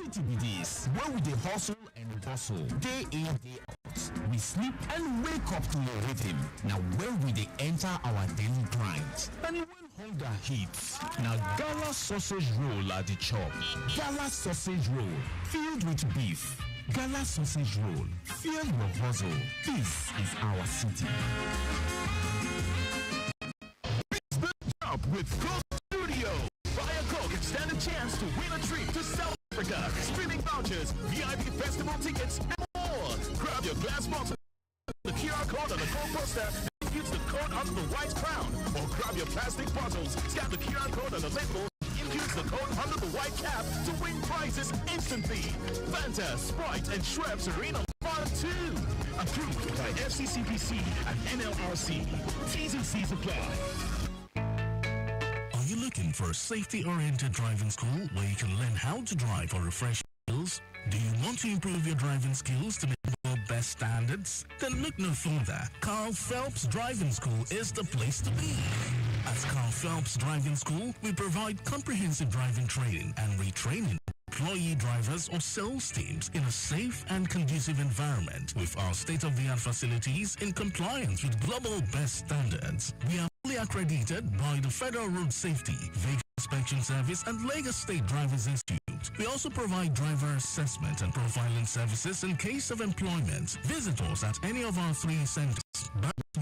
city be this, where we dey hustle and bustle, day in, day out. We sleep and wake up to a rhythm. Now where we dey enter our daily grind. And when hunger hits, now gala sausage roll at the chop. Gala sausage roll, filled with beef. Gala sausage roll, feel your hustle. This is our city. Up with Coke Studio. Buy a Coke and stand a chance to win a trip to South Africa, streaming vouchers, VIP festival tickets, and more. Grab your glass box, the QR code on the Coke poster, and use the code under the white crown. Or grab your plastic bottles, scan the QR code on the label, and use the code under the white cap to win prizes instantly. Fanta, Sprite, and Schweppes are in on fun too. Approved by FCCPC and NLRC. T's and C's apply. Are you looking for a safety-oriented driving school where you can learn how to drive or refresh skills? Do you want to improve your driving skills to meet best standards? Then look no further. Carl Phelps Driving School is the place to be. At Carl Phelps Driving School, we provide comprehensive driving training and retraining employee drivers or sales teams in a safe and conducive environment with our state-of-the-art facilities in compliance with global best standards. We are fully accredited by the Federal Road Safety, Vehicle Inspection Service and Lagos State Drivers Institute. We also provide driver assessment and profiling services in case of employment. Visit us at any of our 3 centers.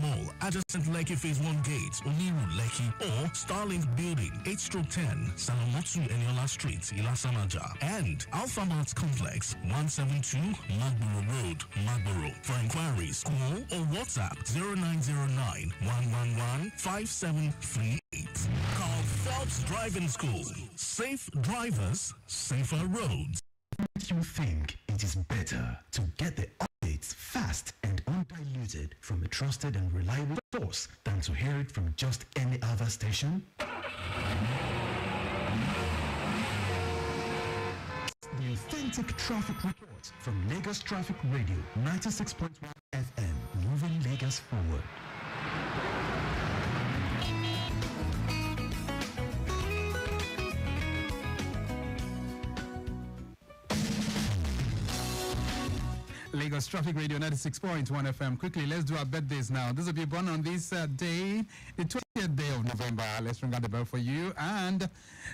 Mall, adjacent Lekki Phase 1 Gate, Oniru Lekki, or Starlink Building, 8/10, Salamotu Eniola Street, Ilasanaja, and Alpha Mart Complex, 172 Magboro Road, Magboro. For inquiries, call or WhatsApp 0909 111 5738. Carl Phelps Driving School. Safe drivers, safer roads. You think it is better to get the updates fast and undiluted from a trusted and reliable source than to hear it from just any other station? The authentic traffic report from Lagos Traffic Radio 96.1 FM, moving Lagos forward. Lagos Traffic Radio 96.1 FM. Quickly, let's do our birthdays now. Those of you born on this day, the 20th day of November. Let's ring out the bell for you. And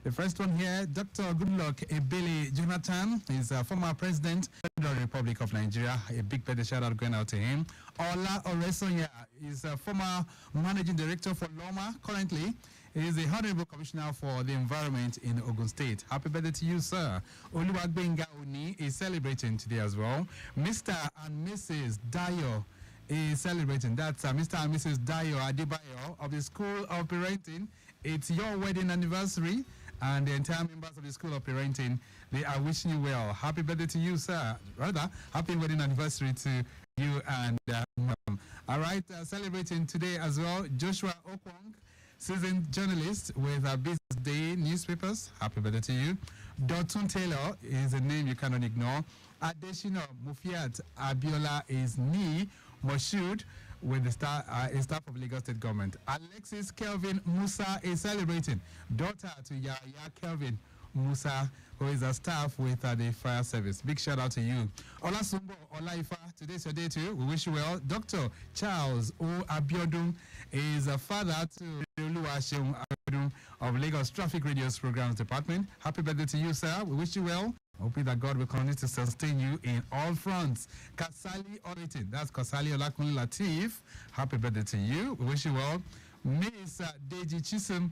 the first one here, Dr. Goodluck Ebele Jonathan is a former president of the Republic of Nigeria. A big birthday shout out going out to him. Ola Oresonya is a former managing director for Loma. Currently, he is the Honorable Commissioner for the Environment in Ogun State. Happy birthday to you, sir. Oluwagbenga Oni is celebrating today as well. Mr. and Mrs. Dayo is celebrating. That's Mr. and Mrs. Dayo Adebayo of the School of Parenting. It's your wedding anniversary, and the entire members of the School of Parenting, they are wishing you well. Happy birthday to you, sir. Rather, happy wedding anniversary to you and mom. All right, celebrating today as well, Joshua Okwong, seasoned journalist with a Business Day newspapers. Happy birthday to you. Dotun Taylor is a name you cannot ignore. Adeshino Mufiat Abiola is Ni Moshood with the a staff of Lagos State Government. Alexis Kelvin Musa is celebrating. Daughter to Yaya Kelvin Musa, who is a staff with the fire service. Big shout out to you. Olasumbo Olaifa, today's your day too. We wish you well. Dr. Charles O. Abiodun is a father to Oluwaseun Abiodun of Lagos Traffic Radio's Programs Department. Happy birthday to you, sir. We wish you well. Hoping that God will continue to sustain you in all fronts. Kasali Auditing, that's Kasali Olakunle Latif. Happy birthday to you. We wish you well. Miss Deji Chisum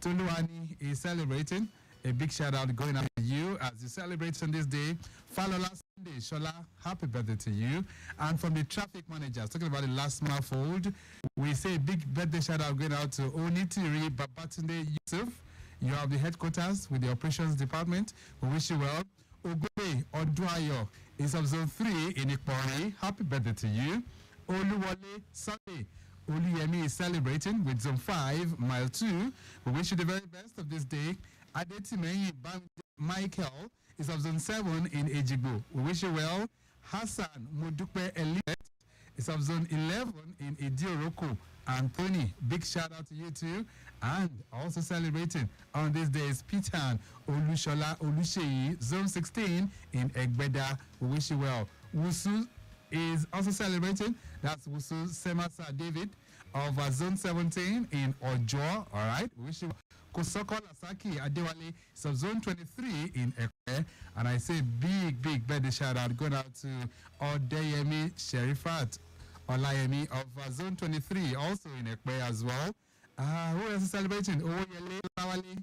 Tuluani is celebrating. A big shout out going out to you as you celebrate on this day. Falola Sunday, Shola, happy birthday to you. And from the traffic managers, talking about the last mile fold, we say a big birthday shout out going out to Onitiri Babatunde Yusuf. You have the headquarters with the operations department. We wish you well. Ogobe Oduayo is of Zone 3 in Ikpori. Happy birthday to you. Oluwole Sunday. Oluyemi is celebrating with Zone 5, Mile 2. We wish you the very best of this day. Adetimeyi Michael is of Zone 7 in Ejigbo. We wish you well. Hassan Modupe Elliot is of Zone 11 in Idioroko. Anthony, big shout out to you too. And also celebrating on this day is Peter Olushola Olusheyi, Zone 16 in Egbeda. We wish you well. Wusu is also celebrating. That's Wusu Semasa David of Zone 17 in Ojo. All right. We wish you well. Kosoko Lasaki Adewale is of Zone 23 in Ekwe. And I say big birthday shout out going out to Odeyemi Sherifat Olayemi of Zone 23, also in Ekwe as well. Who else is celebrating? Owoyele Lawali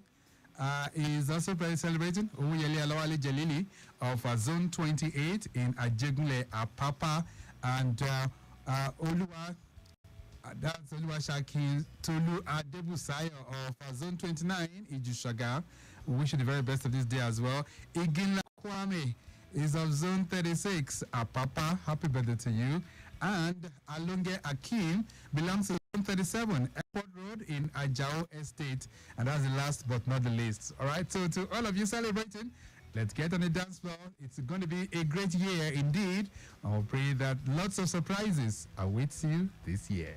is also celebrating. Owoyele Lawali Jalili of Zone 28 in Ajegunle Apapa. And Oluwa, that's Oluwa Shakin Tolu Adebusayo of Zone 29 in Ijushaga. We wish you the very best of this day as well. Iginla Kwame is of Zone 36 Apapa. Happy birthday to you. And Alonge Akim belongs to Zone 37 Airport Road in Ajao Estate. And that's the last but not the least. All right, so to all of you celebrating, let's get on the dance floor. It's going to be a great year indeed. I'll pray that lots of surprises await you this year.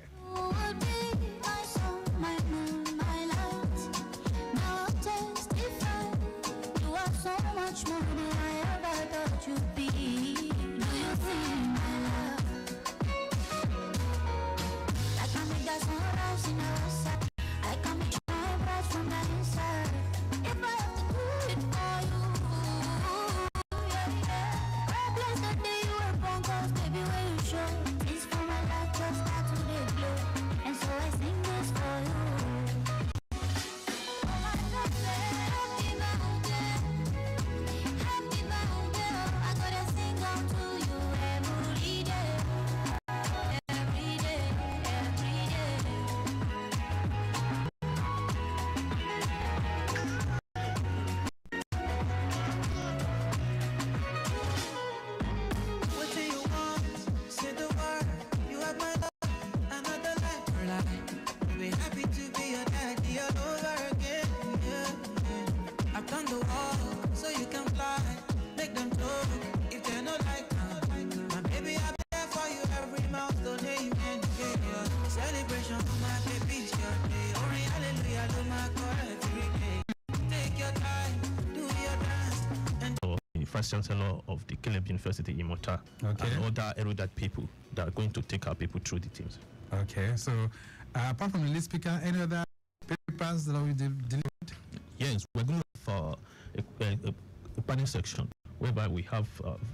Chancellor of the Caleb University in Mota, Okay. and other erudite people that are going to take our people through the teams. Okay, so apart from the lead speaker, any other papers that we delivered? Yes, we're going to have a panel section whereby we have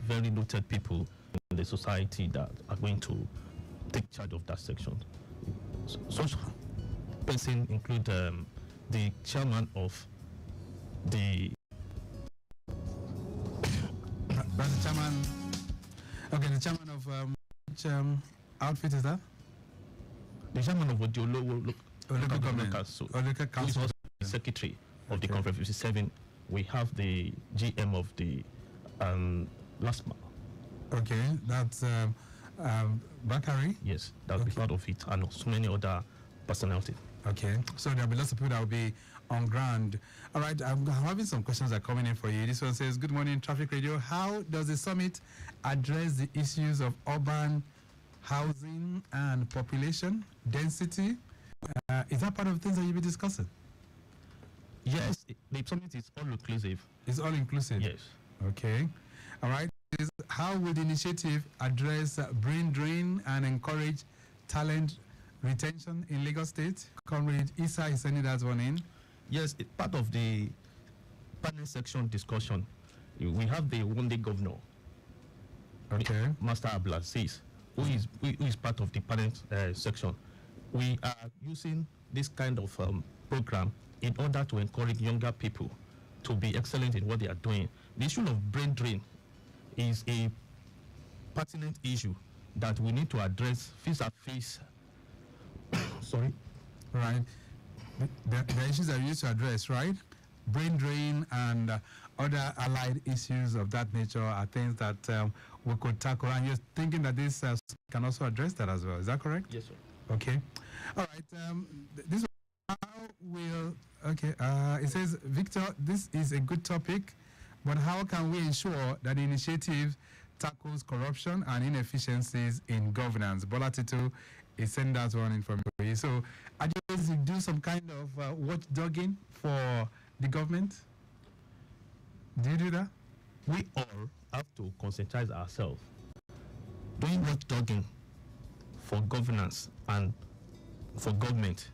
very noted people in the society that are going to take charge of that section. Such person include the chairman of the But the chairman, okay, the chairman of which outfit is that? The chairman of the local government council, or local who is council. also the secretary of the Okay. conference 57. We have the GM of the last month. Okay, that's Bakari. Yes, that will be Okay. part of it, and so many other personalities. Okay, so there'll be lots of people that will be on ground. All right, I'm having some questions that are coming in for you. This one says, good morning, Traffic Radio. How does the summit address the issues of urban housing and population density? Is that part of the things that you'll be discussing? Yes, the summit is all inclusive. It's all inclusive? Yes. Okay. All right. How will the initiative address brain drain and encourage talent retention in Lagos State? Comrade Issa is sending that one in. Yes, part of the panel section discussion, we have the one-day governor, Okay. Master Abdulaziz, who is part of the panel section. We are using this kind of program in order to encourage younger people to be excellent in what they are doing. The issue of brain drain is a pertinent issue that we need to address face-to-face. Sorry. Right. The issues that we used to address, right? Brain drain and other allied issues of that nature are things that we could tackle. And you're thinking that this can also address that as well. Is that correct? Yes, sir. Okay. All right. This how will okay. It says, Victor, this is a good topic, but how can we ensure that the initiative tackles corruption and inefficiencies in governance? Bola Tito is sending that one in from you. So, are you going to do some kind of watchdogging for the government? Do you do that? We all have to conscientize ourselves. Doing watchdogging for governance and for government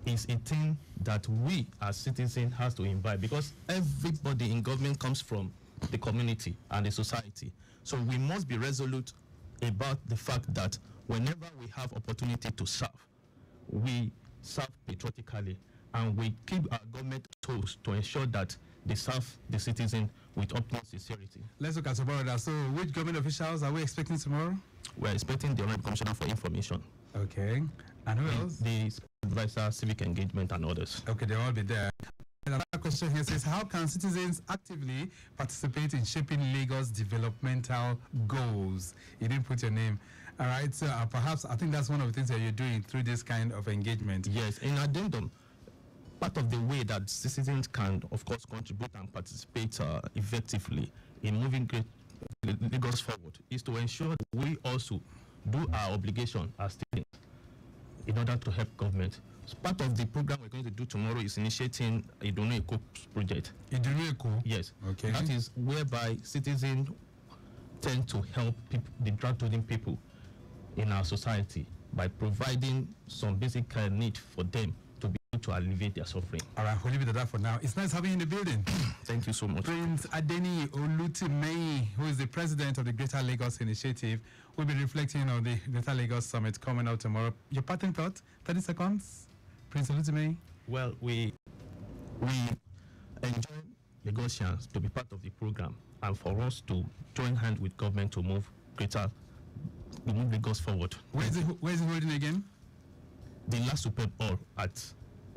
is a thing that we as citizens has to imbibe, because everybody in government comes from the community and the society. So we must be resolute about the fact that whenever we have opportunity to serve, we serve patriotically, and we keep our government toes to ensure that they serve the citizen with utmost sincerity. Let's look at tomorrow. So, which government officials are we expecting tomorrow? We're expecting the Honorable Commissioner for Information. Okay. And who else? The advisor, civic engagement, and others. Okay, they'll all be there. Another question here says, how can citizens actively participate in shaping Lagos developmental goals? You didn't put your name. All right, so perhaps I think that's one of the things that you're doing through this kind of engagement. Yes, in addendum, part of the way that citizens can, of course, contribute and participate effectively in moving Lagos forward is to ensure that we also do our obligation as citizens in order to help government. So part of the program we're going to do tomorrow is initiating a Idunu Eko project. Idunu Eko? Yes. Okay. That is whereby citizens tend to help people, the drug-toting people in our society, by providing some basic need for them to be able to alleviate their suffering. All right, we'll leave it at that for now. It's nice having you in the building. Thank you so much. Prince Adeni Olutimei, who is the president of the Greater Lagos Initiative, will be reflecting on the Greater Lagos Summit coming out tomorrow. Your parting thought, 30 seconds. Prince Olutimei. Well, we enjoy Lagosians to be part of the program, and for us to join hands with government to move Lagos forward. Where is it holding again? The last superb hall at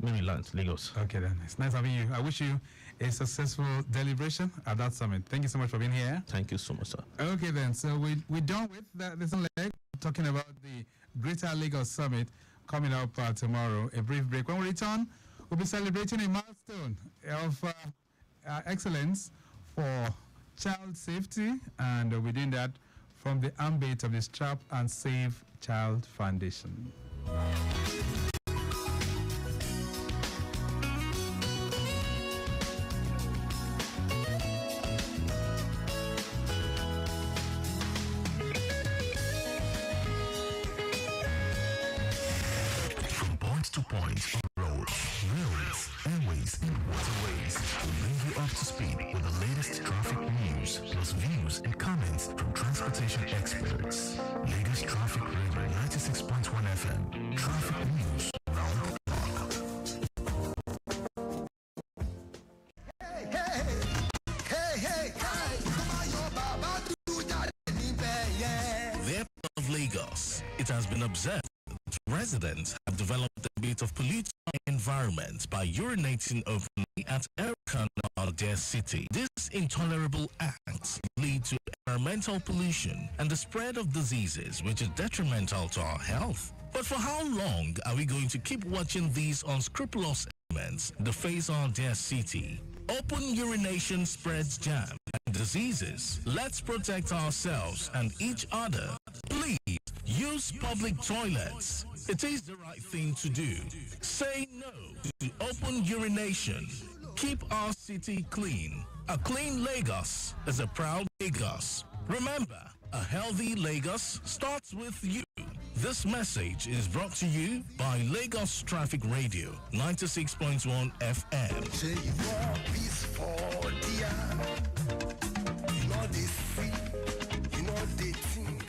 Maryland, Lagos. Okay then, it's nice having you. I wish you a successful deliberation at that summit. Thank you so much for being here. Thank you so much, sir. Okay then, so we're done with this leg, talking about the Greater Lagos Summit coming up tomorrow. A brief break. When we return, we'll be celebrating a milestone of excellence for child safety, and we're doing that from the ambit of the Strap and Save Child Foundation. From point to point on roads, railways, airways, and waterways, we bring you up to speed with the latest traffic news, plus views and comments from transportation experts. Lagos Traffic Radio 96.1 FM. Traffic news round the clock. The airport of Lagos, it has been observed that residents have developed a bit of polluted environment by urinating openly at air canal of their city. This intolerable act lead to environmental pollution and the spread of diseases which is detrimental to our health. But for how long are we going to keep watching these unscrupulous elements deface our dear city? Open urination spreads germs and diseases. Let's protect ourselves and each other. Please use public toilets. It is the right thing to do. Say no to open urination. Keep our city clean. A clean Lagos is a proud Lagos. Remember, a healthy Lagos starts with you. This message is brought to you by Lagos Traffic Radio 96.1 FM. Say you want peace for dear. You know they see, you know they think.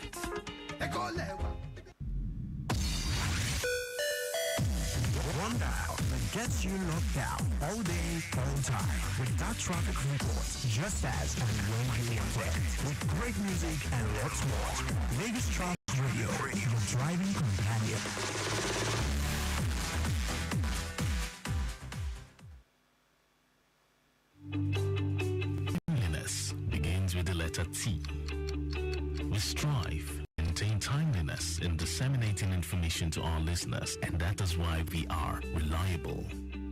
One dial that gets you locked down all day, all time. With that traffic report, just as and when you want it. With great music and lots more. Lagos Traffic Radio, your driving companion. Timeliness begins with the letter T. We strive to maintain timeliness in disseminating information to our listeners, and that is why we are reliable.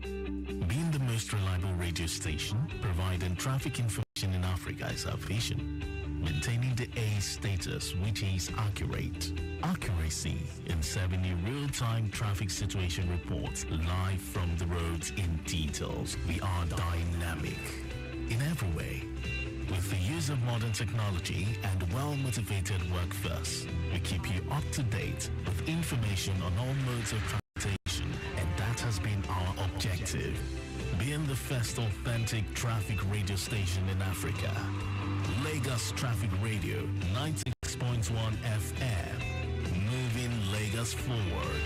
Being the most reliable radio station providing traffic information in Africa is our vision. maintaining the A status, which is accurate. Accuracy in serving you real-time traffic situation reports live from the roads in details. We are dynamic in every way. With the use of modern technology and well-motivated workforce, we keep you up to date with information on all modes of transportation, and that has been our objective. Being the first authentic traffic radio station in Africa, Lagos Traffic Radio 96.1 FM, moving Lagos forward.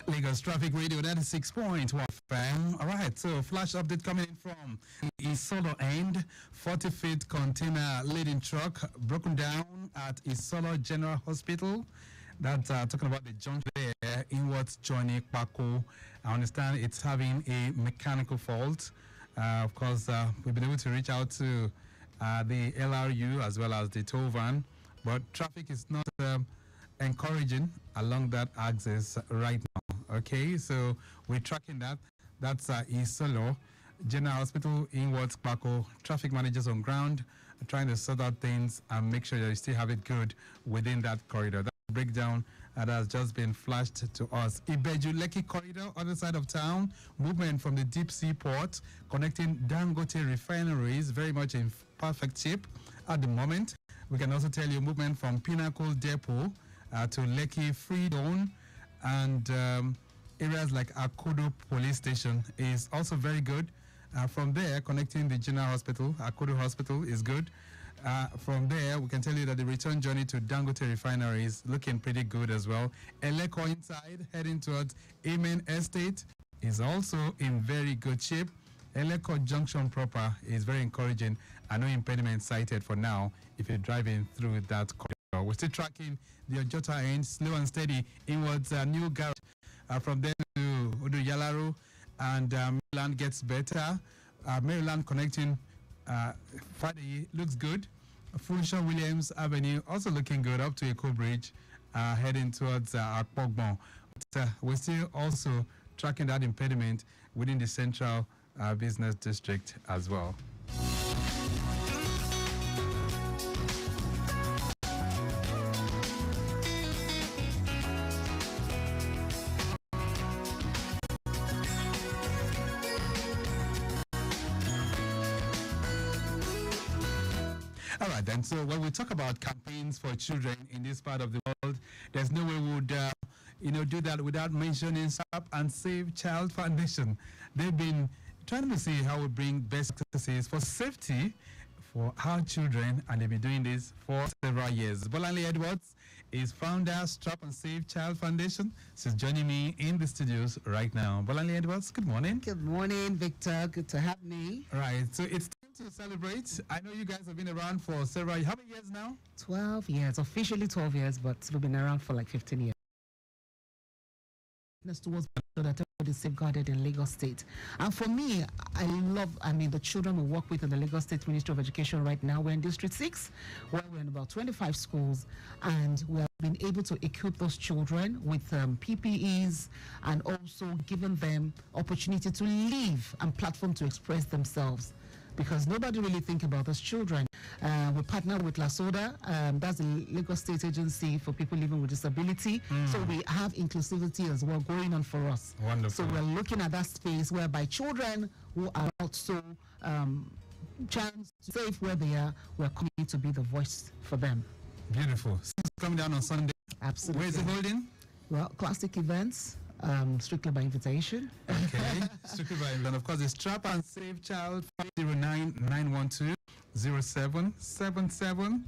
Lagos Traffic Radio 96.1 FM. All right, so flash update coming in from Isolo end. 40-feet container laden truck broken down at Isolo General Hospital. That's talking about the junction there, inwards joining Paco. I understand it's having a mechanical fault. Of course, we've been able to reach out to the LRU as well as the tow van, but traffic is not encouraging along that axis right now. Okay, so we're tracking that. That's Isolo General Hospital, inwards Paco. Traffic managers on ground trying to sort out things and make sure that you still have it good within that corridor. That breakdown that has just been flashed to us. Ibeju Lekki corridor, other side of town. Movement from the deep sea port connecting Dangote refineries, very much in perfect shape at the moment. We can also tell you movement from Pinnacle Depot to Lekki Freedom and areas like Akodo Police Station is also very good. From there, connecting the General Hospital, Akodo Hospital is good. From there, we can tell you that the return journey to Dangote Refinery is looking pretty good as well. Eleko inside, heading towards Amen Estate, is also in very good shape. Eleko Junction proper is very encouraging, and no impediment cited for now if you're driving through that corridor. We're still tracking the Ojota end, slow and steady inwards New Garage. From there to Udu Yalaru, and Maryland gets better. Maryland connecting Friday looks good. Funshaw Williams Avenue also looking good up to Eco Bridge, heading towards Akpogbon. But we're still also tracking that impediment within the central business district as well. All right, then. So when we talk about campaigns for children in this part of the world, there's no way we would, do that without mentioning SAP and Save Child Foundation. They've been trying to see how we bring best practices for safety for our children, and they've been doing this for several years. Bolanle Edwards is founder, Strap and Save Child Foundation. She's joining me in the studios right now. Bolanle Edwards, good morning. Good morning, Victor. Good to have me. All right, so it's time to celebrate. I know you guys have been around for several, how many years now? 12 years, officially 12 years, but we've been around for like 15 years. Towards that is safeguarded in Lagos State. And for me, the children we work with in the Lagos State Ministry of Education right now, we're in District 6, where we're in about 25 schools, and we have been able to equip those children with PPEs and also giving them opportunity to live and platform to express themselves. Because nobody really think about those children. We partner with LASODA, that's the Lagos State Agency for People Living with Disability. So we have inclusivity as well going on for us. Wonderful. So we're looking at that space whereby children who are not so chance safe where they are, we're coming to be the voice for them. Beautiful. Coming down on Sunday. Absolutely. Where is it holding? Well, classic events, strictly by invitation. Okay. Strictly by and of course, the Strap and Save Child 509-912-0777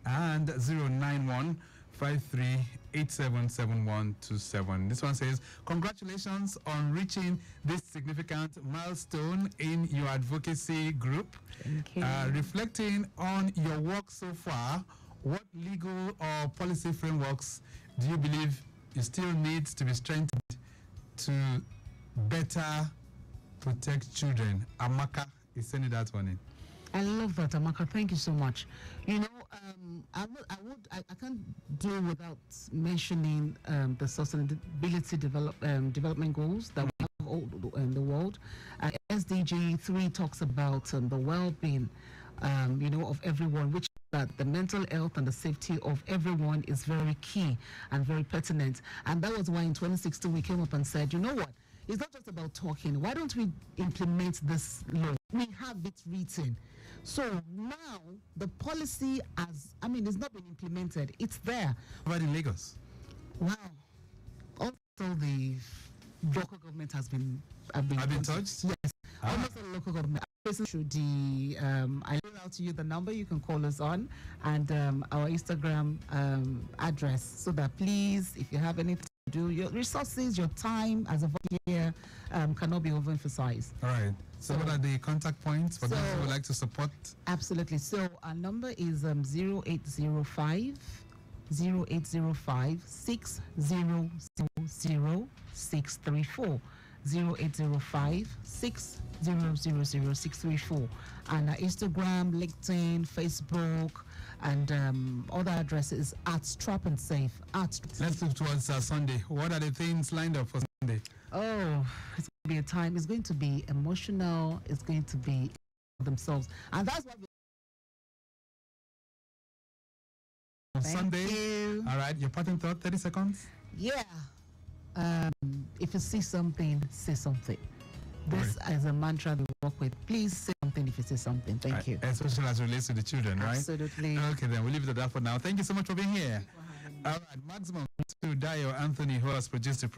and 091-53877127. This one says, congratulations on reaching this significant milestone in your advocacy group. Okay. Reflecting on your work so far, what legal or policy frameworks do you believe you still need to be strengthened to better protect children? Amaka is sending that one in. I love that, Amaka. Thank you so much. You know, I can't do without mentioning the sustainability development goals that we have all in the world. SDG 3 talks about the well-being, of everyone, which that the mental health and the safety of everyone is very key and very pertinent. And that was why in 2016 we came up and said, you know what? It's not just about talking. Why don't we implement this law? We have it written. So now the policy it's not been implemented. It's there. Right in Lagos. Wow. Also the local government have been touched? Yes. Almost all local government. Should I lay out to you the number you can call us on and our Instagram address, so that please, if you have anything to do, your resources, your time as a volunteer cannot be overemphasized. All right. So what are the contact points for those who would like to support? Absolutely. So our number is 0805 600 634. 0805 6000634, and Instagram, LinkedIn, Facebook, and other addresses at Strap and Safe. Let's look towards Sunday. What are the things lined up for Sunday? Oh, it's going to be a time. It's going to be emotional. It's going to be themselves, and that's what. On Sunday. You. All right. Your parting thought. 30 seconds. Yeah. If you see something, say something. This is a mantra we work with. Please say something if you say something. Thank you. Especially as it relates to the children, right? Absolutely. Okay, then we'll leave it at that for now. Thank you so much for being here. All right, maximum to Dio Anthony, who has produced the program.